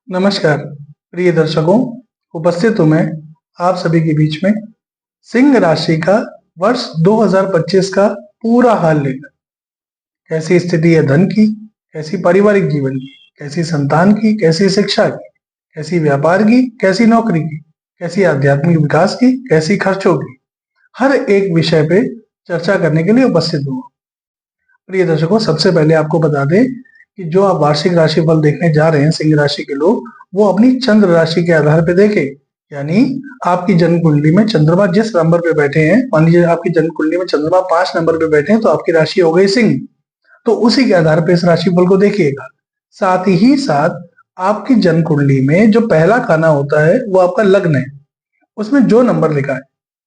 नमस्कार प्रिय दर्शकों, उपस्थित हूँ मैं आप सभी के बीच में सिंह राशि का वर्ष 2025 का पूरा हाल लेकर। कैसी स्थिति है धन की, कैसी पारिवारिक जीवन की, कैसी संतान की, कैसी शिक्षा की, कैसी व्यापार की, कैसी नौकरी की, कैसी आध्यात्मिक विकास की, कैसी खर्चों की, हर एक विषय पे चर्चा करने के लिए उपस्थित हूँ। प्रिय दर्शकों, सबसे पहले आपको बता दें कि जो आप वार्षिक राशिफल देखने जा रहे हैं सिंह राशि के लोग, वो अपनी चंद्र राशि के आधार पर देखें। यानी आपकी जन्म कुंडली में चंद्रमा जिस नंबर पे बैठे हैं, मान लीजिए आपकी जन्म कुंडली में चंद्रमा 5 नंबर पे बैठे हैं तो आपकी राशि हो गई सिंह। तो उसी के आधार पर इस राशिफल को देखिएगा। साथ ही साथ आपकी जन्म कुंडली में जो पहला खाना होता है वो आपका लग्न है। उसमें जो नंबर लिखा है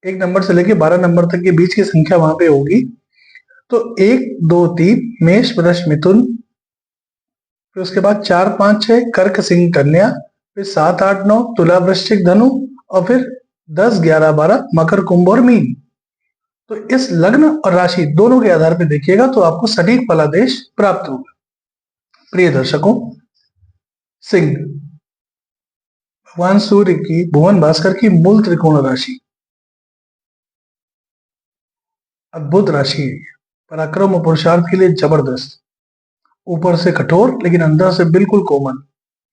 1 नंबर से लेके 12 नंबर तक के बीच की संख्या वहां पे होगी। तो 1, 2, 3 मेष, वृष, मिथुन, फिर उसके बाद 4, 5, 6 कर्क, सिंह, कन्या, फिर 7, 8, 9 तुला, वृश्चिक, धनु, और फिर 10, 11, 12 मकर, कुंभ और मीन। तो इस लग्न और राशि दोनों के आधार पर देखिएगा तो आपको सटीक फलादेश प्राप्त होगा। प्रिय दर्शकों, सिंह भगवान सूर्य की, भुवन भास्कर की मूल त्रिकोण राशि, अद्भुत राशि है। पराक्रम और पुरुषार्थ के लिए जबरदस्त, ऊपर से कठोर लेकिन अंदर से बिल्कुल कोमल।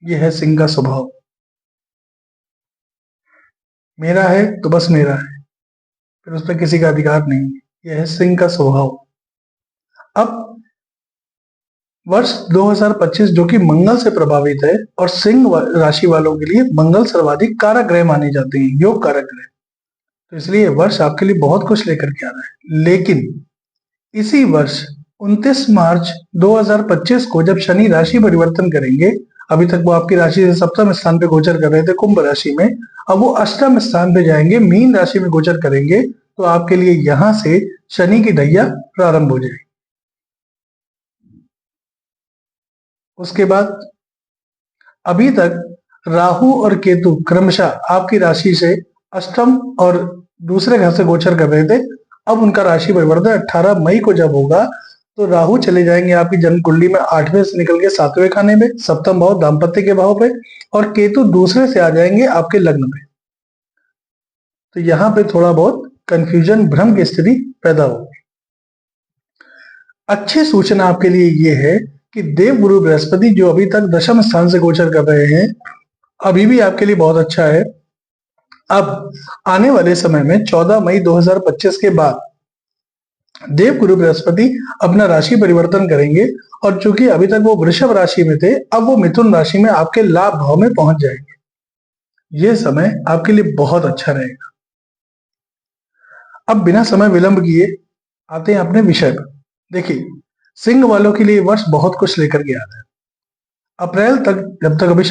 यह है सिंह का स्वभाव। मेरा है तो बस मेरा है, फिर उस पर किसी का अधिकार नहीं है। यह है सिंह का स्वभाव। अब वर्ष 2025 जो कि मंगल से प्रभावित है, और सिंह राशि वालों के लिए मंगल सर्वाधिक कारक ग्रह माने जाते हैं, योग कारक ग्रह। तो इसलिए वर्ष आपके लिए बहुत कुछ लेकर के आ रहा है। लेकिन इसी वर्ष 29 मार्च 2025 को जब शनि राशि परिवर्तन करेंगे, अभी तक वो आपकी राशि से सप्तम स्थान पे गोचर कर रहे थे कुंभ राशि में, अब वो अष्टम स्थान पे जाएंगे, मीन राशि में गोचर करेंगे। तो आपके लिए यहां से शनि की ढैया प्रारंभ हो जाएगी। उसके बाद अभी तक राहु और केतु क्रमशः आपकी राशि से अष्टम और दूसरे घर से गोचर कर रहे थे। अब उनका राशि परिवर्तन 18 मई को जब होगा तो राहु चले जाएंगे आपकी जन्म कुंडली में 8वें से निकल के 7वें खाने में, सप्तम भाव दाम्पत्य के भाव पे, और केतु दूसरे से आ जाएंगे आपके लग्न पे। तो यहाँ पे थोड़ा बहुत कंफ्यूजन, भ्रम की स्थिति पैदा होगी। अच्छी सूचना आपके लिए ये है कि देव गुरु बृहस्पति जो अभी तक दशम स्थान से गोचर कर रहे हैं, अभी भी आपके लिए बहुत अच्छा है। अब आने वाले समय में 14 मई 2025 के बाद देव गुरु बृहस्पति अपना राशि परिवर्तन करेंगे, और चूंकि अभी तक वो वृषभ राशि में थे, अब वो मिथुन राशि में आपके लाभ भाव में पहुंच जाएंगे। ये समय आपके लिए बहुत अच्छा रहेगा। अब बिना समय विलंब किए आते हैं अपने विषय पर। देखिए, सिंह वालों के लिए वर्ष बहुत कुछ लेकर के आ रहा है। अप्रैल तक, जब तक अभी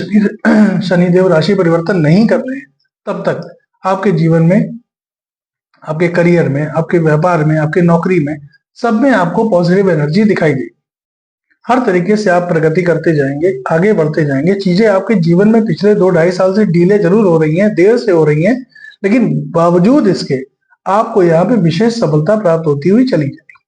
शनिदेव राशि परिवर्तन नहीं कर रहे हैं, तब तक आपके जीवन में, आपके करियर में, आपके व्यापार में, आपके नौकरी में, सब में आपको पॉजिटिव एनर्जी दिखाई देगी। हर तरीके से आप प्रगति करते जाएंगे, आगे बढ़ते जाएंगे। चीजें आपके जीवन में पिछले 2-2.5 साल से डीले जरूर हो रही हैं, देर से हो रही हैं, लेकिन बावजूद इसके आपको यहाँ पे विशेष सफलता प्राप्त होती हुई चली जाएगी।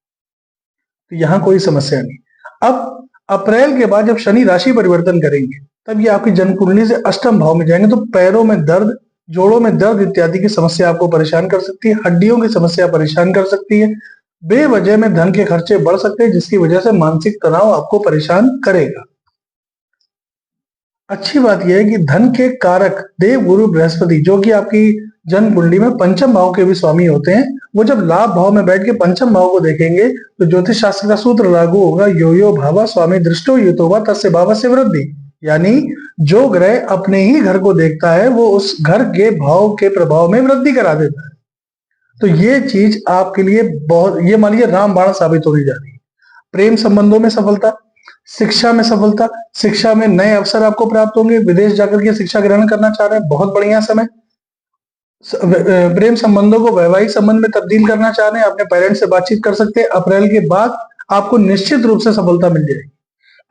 तो यहाँ कोई समस्या नहीं। अब अप्रैल के बाद जब शनि राशि परिवर्तन करेंगे, तब ये आपकी जन्म कुंडली से अष्टम भाव में जाएंगे। तो पैरों में दर्द, जोड़ों में दर्द इत्यादि की समस्या आपको परेशान कर सकती है, हड्डियों की समस्या परेशान कर सकती है, बेवजह में धन के खर्चे बढ़ सकते हैं, जिसकी वजह से मानसिक तनाव आपको परेशान करेगा। अच्छी बात यह है कि धन के कारक देव गुरु बृहस्पति जो कि आपकी जन्म कुंडली में पंचम भाव के भी स्वामी होते हैं, वो जब लाभ भाव में बैठ के पंचम भाव को देखेंगे तो ज्योतिष शास्त्र का सूत्र लागू होगा, यो यो भावा स्वामी दृष्टो युतोवा तस्य भाव से वृद्धि। यानी जो ग्रह अपने ही घर को देखता है वो उस घर के भाव के प्रभाव में वृद्धि करा देता है। तो ये चीज आपके लिए बहुत, ये मान लीजिए रामबाण साबित होने जा रही है। प्रेम संबंधों में सफलता, शिक्षा में सफलता, शिक्षा में नए अवसर आपको प्राप्त होंगे। विदेश जाकर के शिक्षा ग्रहण करना चाह रहे हैं, बहुत बढ़िया समय। प्रेम संबंधों को वैवाहिक संबंध में तब्दील करना चाह रहे हैं, अपने पेरेंट्स से बातचीत कर सकते हैं। अप्रैल के बाद आपको निश्चित रूप से सफलता मिल जाएगी।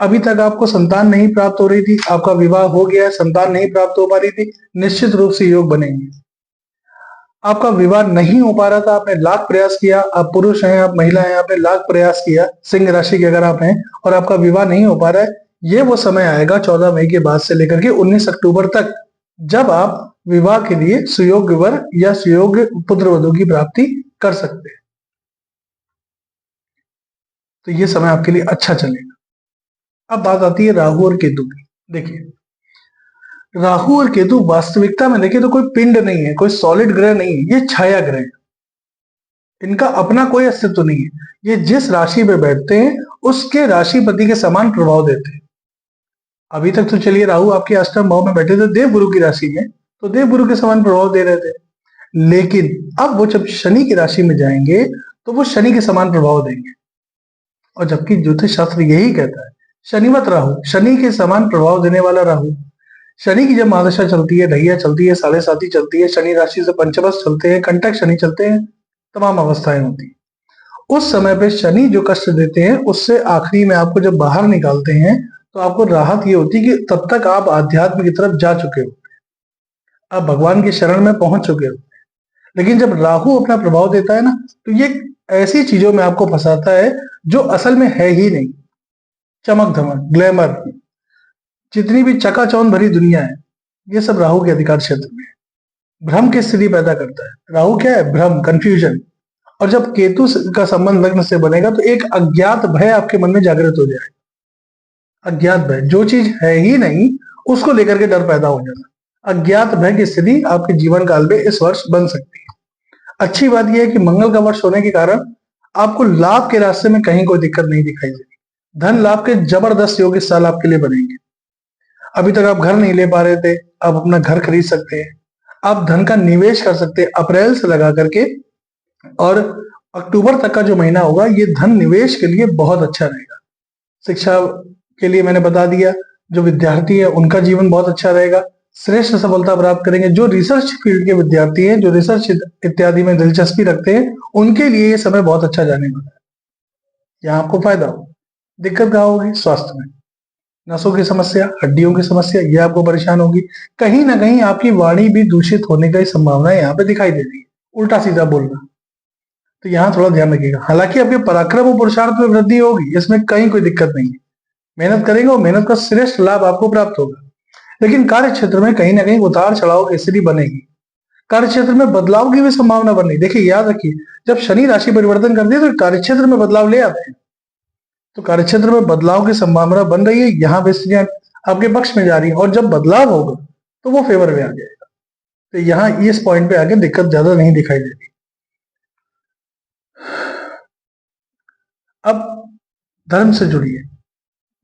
अभी तक आपको संतान नहीं प्राप्त हो रही थी, आपका विवाह हो गया है, संतान नहीं प्राप्त हो पा रही थी, निश्चित रूप से योग बनेंगे। आपका विवाह नहीं हो पा रहा था, आपने लाख प्रयास किया, आप पुरुष हैं, आप महिला हैं, आपने लाख प्रयास किया, सिंह राशि के अगर आप हैं और आपका विवाह नहीं हो पा रहा है, ये वो समय आएगा 14 मई के बाद से लेकर के 19 अक्टूबर तक, जब आप विवाह के लिए सुयोग्य वर या सुयोग्य पुत्र वधू की प्राप्ति कर सकते हैं। तो ये समय आपके लिए अच्छा चलेगा। अब बात आती है राहु और केतु की। देखिए, राहु और केतु वास्तविकता में देखें तो कोई पिंड नहीं है, कोई सॉलिड ग्रह नहीं है, ये छाया ग्रह है। इनका अपना कोई अस्तित्व नहीं है। ये जिस राशि पे बैठते हैं उसके राशिपति के समान प्रभाव देते हैं। अभी तक तो चलिए राहु आपके अष्टम भाव में बैठे थे देवगुरु की राशि में, तो देवगुरु के समान प्रभाव दे रहे थे। लेकिन अब वो जब शनि की राशि में जाएंगे तो वो शनि के समान प्रभाव देंगे। और जबकि ज्योतिष शास्त्र यही कहता है, शनिवत राहु, शनि के समान प्रभाव देने वाला राहु। शनि की जब महादशा चलती है, ढैया चलती है, साढ़े साती चलती है, शनि राशि से पंचमस चलते हैं, कंटक शनि चलते हैं, तमाम अवस्थाएं होती है। उस समय पे शनि जो कष्ट देते हैं उससे आखिरी में आपको जब बाहर निकालते हैं तो आपको राहत ये होती है कि तब तक आप आध्यात्म की तरफ जा चुके हो, आप भगवान के शरण में पहुंच चुके हो। लेकिन जब राहु अपना प्रभाव देता है ना, तो ये ऐसी चीजों में आपको फंसाता है जो असल में है ही नहीं। चमक धमक, ग्लैमर, जितनी भी चकाचौंध भरी दुनिया है, ये सब राहु के अधिकार क्षेत्र में है। भ्रम की स्थिति पैदा करता है। राहु क्या है? भ्रम, कंफ्यूजन। और जब केतु का संबंध लग्न से बनेगा तो एक अज्ञात भय आपके मन में जागृत हो जाएगा। अज्ञात भय, जो चीज है ही नहीं उसको लेकर के डर पैदा हो जाना। अज्ञात भय की स्थिति आपके जीवन काल में इस वर्ष बन सकती है। अच्छी बात यह है कि मंगल का वर्ष होने के कारण आपको लाभ के रास्ते में कहीं कोई दिक्कत नहीं दिखाई देगी। धन लाभ के जबरदस्त योग इस साल आपके लिए बनेंगे। अभी तक आप घर नहीं ले पा रहे थे, आप अपना घर खरीद सकते हैं। आप धन का निवेश कर सकते हैं अप्रैल से लगा करके, और अक्टूबर तक का जो महीना होगा ये धन निवेश के लिए बहुत अच्छा रहेगा। शिक्षा के लिए मैंने बता दिया, जो विद्यार्थी है उनका जीवन बहुत अच्छा रहेगा, श्रेष्ठ सफलता प्राप्त करेंगे। जो रिसर्च फील्ड के विद्यार्थी हैं, जो रिसर्च इत्यादि में दिलचस्पी रखते हैं, उनके लिए ये समय बहुत अच्छा जाने वाला है। यहाँ आपको फायदा हो। दिक्कत कहाँ होगी? स्वास्थ्य में, नसों की समस्या, हड्डियों की समस्या, ये आपको परेशान होगी। कहीं ना कहीं आपकी वाणी भी दूषित होने की संभावना यहाँ पे दिखाई दे रही है, उल्टा सीधा बोलना। तो यहाँ थोड़ा ध्यान रखिएगा। हालांकि आपके पराक्रम और पुरुषार्थ में वृद्धि होगी, इसमें कहीं कोई दिक्कत नहीं है। मेहनत करेंगे और मेहनत का श्रेष्ठ लाभ आपको प्राप्त होगा। लेकिन कार्य क्षेत्र में कहीं ना कहीं उतार चढ़ाव की स्थिति बनेगी। कार्य क्षेत्र में बदलाव की भी संभावना बन रही। देखिए, याद रखिए, जब शनि राशि परिवर्तन करती है तो कार्य क्षेत्र में बदलाव ले आते हैं। तो कार्य क्षेत्र में बदलाव की संभावना बन रही है। यहाँ पे स्थितियां आपके पक्ष में जा रही है, और जब बदलाव होगा तो वो फेवर में आ जाएगा। तो यहाँ इस पॉइंट पे आगे दिक्कत ज्यादा नहीं दिखाई देती। अब धर्म से जुड़िए,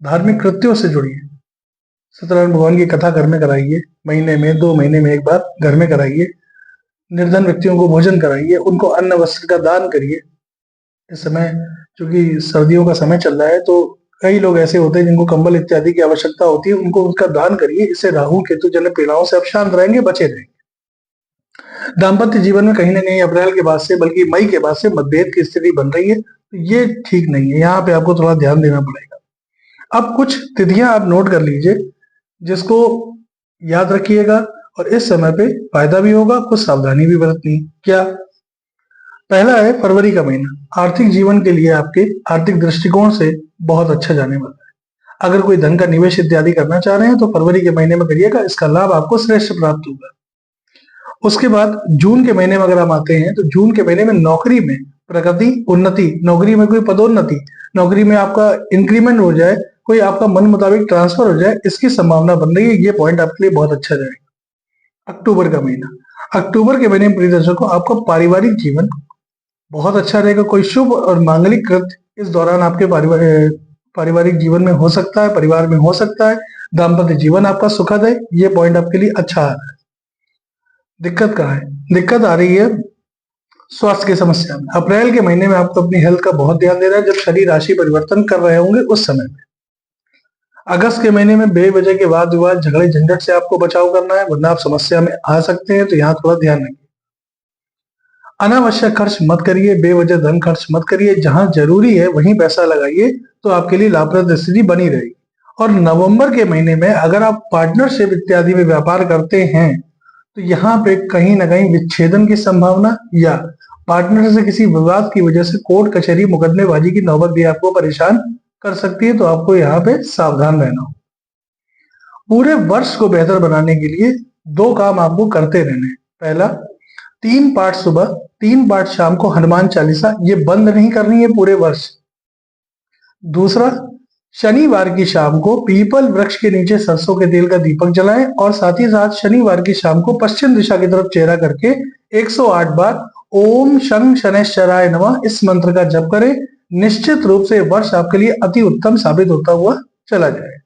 धार्मिक कृत्यों से जुड़िए। सत्यनारायण भगवान की कथा घर में कराइए, महीने में 2 महीने में एक बार घर में कराइए। निर्धन व्यक्तियों को भोजन कराइए, उनको अन्न वस्त्र का दान करिए। इस समय चूंकि सर्दियों का समय चल रहा है तो कई लोग ऐसे होते हैं जिनको कंबल इत्यादि की आवश्यकता होती है, उनको उसका दान करिए। इससे राहु केतु जन्य पीड़ाओं से आप शांत रहेंगे, बचे रहेंगे। दाम्पत्य जीवन में कहीं ना कहीं अप्रैल के बाद से, बल्कि मई के बाद से मतभेद की स्थिति बन रही है। ये ठीक नहीं है, यहाँ पे आपको थोड़ा ध्यान देना पड़ेगा। अब कुछ तिथियां आप नोट कर लीजिए जिसको याद रखिएगा, और इस समय पे फायदा भी होगा, कुछ सावधानी भी बरतनी। क्या? पहला है फरवरी का महीना। आर्थिक जीवन के लिए आपके आर्थिक दृष्टिकोण से बहुत अच्छा जाने वाला है। अगर कोई धन का निवेश इत्यादि करना चाह रहे हैं तो फरवरी के महीने में करिएगा, इसका लाभ आपको श्रेष्ठ प्राप्त होगा। उसके बाद जून के महीने में अगर हम आते हैं तो जून के महीने में नौकरी में प्रगति, उन्नति, नौकरी में कोई पदोन्नति, नौकरी में आपका इंक्रीमेंट हो जाए, कोई आपका मन मुताबिक ट्रांसफर हो जाए, इसकी संभावना बन रही है। ये पॉइंट आपके लिए बहुत अच्छा रहेगा। अक्टूबर का महीना, अक्टूबर के महीने में प्रिय दर्शकों आपका पारिवारिक जीवन बहुत अच्छा रहेगा। कोई शुभ और मांगलिक कृत्य इस दौरान आपके पारिवारिक जीवन में हो सकता है, परिवार में हो सकता है। दाम्पत्य जीवन आपका सुखद है, ये पॉइंट आपके लिए अच्छा आ रहा है। दिक्कत कहाँ है? दिक्कत आ रही है स्वास्थ्य की समस्या में। अप्रैल के महीने में आपको अपनी हेल्थ का बहुत ध्यान देना है, जब शनि राशि परिवर्तन कर रहे होंगे उस समय में। अगस्त के महीने में बेवजह के वाद विवाद, झगड़े झंझट से आपको बचाव करना है, वरना आप समस्या में आ सकते हैं। तो यहाँ थोड़ा ध्यान रखिए। अनावश्यक खर्च मत करिए, बेवजह धन खर्च मत करिए। जहां जरूरी है वहीं पैसा लगाइए, तो आपके लिए लाभप्रद स्थिति बनी रहेगी। और नवंबर के महीने में अगर आप पार्टनरशिप इत्यादि में व्यापार करते हैं तो यहाँ पे कहीं ना कहीं विच्छेदन की संभावना या पार्टनर से किसी विवाद की वजह से कोर्ट कचहरी मुकदमेबाजी की नौबत भी आपको परेशान कर सकती है। तो आपको यहाँ पे सावधान रहना होगा। पूरे वर्ष को बेहतर बनाने के लिए 2 काम आपको करते रहने हैं। पहला, 3 पाठ सुबह 3 पाठ शाम को हनुमान चालीसा, ये बंद नहीं करनी है पूरे वर्ष। दूसरा, शनिवार की शाम को पीपल वृक्ष के नीचे सरसों के तेल का दीपक जलाएं और साथ ही साथ शनिवार की शाम को पश्चिम दिशा की तरफ चेहरा करके 108 बार ओम शं शनैश्चराय नमः इस मंत्र का जप करें। निश्चित रूप से वर्ष आपके लिए अति उत्तम साबित होता हुआ चला जाए।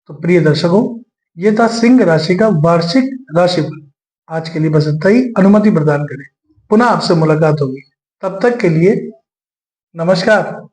तो प्रिय दर्शकों, ये था सिंह राशि का वार्षिक राशिफल। आज के लिए बस इतना ही। अनुमति प्रदान करें, पुनः आपसे मुलाकात होगी। तब तक के लिए नमस्कार।